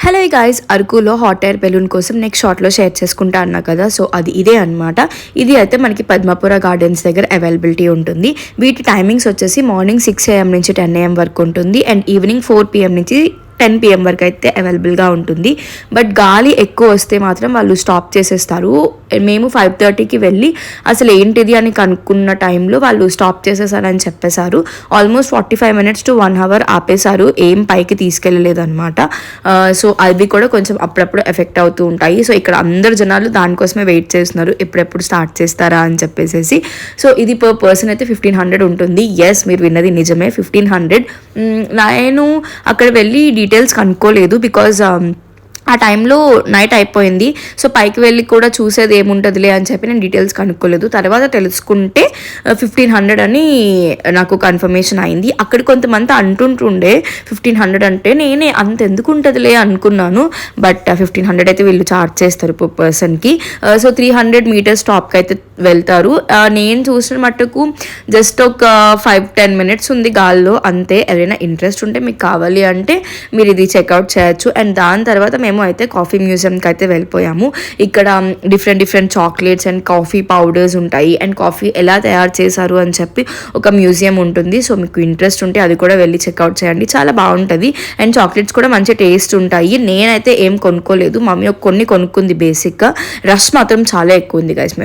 Hello guys, అరకులో hot air balloon కోసం next షార్ట్లో షేర్ చేసుకుంటా అన్నా కదా. సో అది ఇదే అనమాట. ఇది అయితే మనకి పద్మపుర గార్డెన్స్ దగ్గర అవైలబిలిటీ ఉంటుంది. వీటి టైమింగ్స్ వచ్చేసి మార్నింగ్ 6 AM నుంచి 10 AM వరకు ఉంటుంది అండ్ ఈవినింగ్ 4 PM నుంచి 10 PM వరకు అయితే అవైలబుల్గా ఉంటుంది. బట్ గాలి ఎక్కువ వస్తే మాత్రం వాళ్ళు స్టాప్ చేసేస్తారు. మేము 5:30కి వెళ్ళి అసలు ఏంటిది అని కనుక్కున్న టైంలో వాళ్ళు స్టాప్ చేసేసారని చెప్పేశారు. ఆల్మోస్ట్ 45 minutes to 1 hour ఆపేశారు, ఏం పైకి తీసుకెళ్ళలేదు అనమాట. సో అవి కూడా కొంచెం అప్పుడప్పుడు ఎఫెక్ట్ అవుతూ ఉంటాయి. సో ఇక్కడ అందరు జనాలు దానికోసమే వెయిట్ చేస్తున్నారు, ఎప్పుడెప్పుడు స్టార్ట్ చేస్తారా అని చెప్పేసి. సో ఇది పర్ పర్సన్ అయితే 1500 ఉంటుంది. ఎస్, మీరు విన్నది నిజమే, 1500. నేను అక్కడ వెళ్ళి డీటెయిల్స్ కనుక్కోలేదు బికాజ్ ఆ టైంలో నైట్ అయిపోయింది. సో పైకి వెళ్ళి కూడా చూసేది ఏముంటుందిలే అని చెప్పి నేను డీటెయిల్స్ కనుక్కోలేదు. తర్వాత తెలుసుకుంటే 1500 అని నాకు కన్ఫర్మేషన్ అయింది. అక్కడ కొంతమంది అంటుంటుండే 1500 అంటే నేనే అంత ఎందుకు ఉంటుందిలే అనుకున్నాను. బట్ 1500 అయితే వీళ్ళు ఛార్జ్ చేస్తారు పర్ పర్సన్కి. సో 300 meters టాప్కి అయితే వెళ్తారు. నేను చూసిన మట్టుకు జస్ట్ ఒక 5-10 minutes ఉంది గాల్లో అంతే. ఎవరైనా ఇంట్రెస్ట్ ఉంటే మీకు కావాలి అంటే మీరు ఇది చెక్అవుట్ చేయొచ్చు. అండ్ దాని తర్వాత మేము అయితే కాఫీ మ్యూజియంకి అయితే వెళ్ళిపోయాము. ఇక్కడ different chocolates and coffee powders ఉంటాయి అండ్ కాఫీ ఎలా తయారు చేశారు అని చెప్పి ఒక మ్యూజియం ఉంటుంది. సో మీకు ఇంట్రెస్ట్ ఉంటే అది కూడా వెళ్ళి చెక్అవుట్ చేయండి, చాలా బాగుంటుంది. అండ్ చాక్లెట్స్ కూడా మంచి టేస్ట్ ఉంటాయి. నేనైతే ఏం కొనుక్కోలేదు, మమ్మీ కొన్ని కొనుక్కుంది. బేసిక్గా రష్ మాత్రం చాలా ఎక్కువ ఉంది గైస్. మేము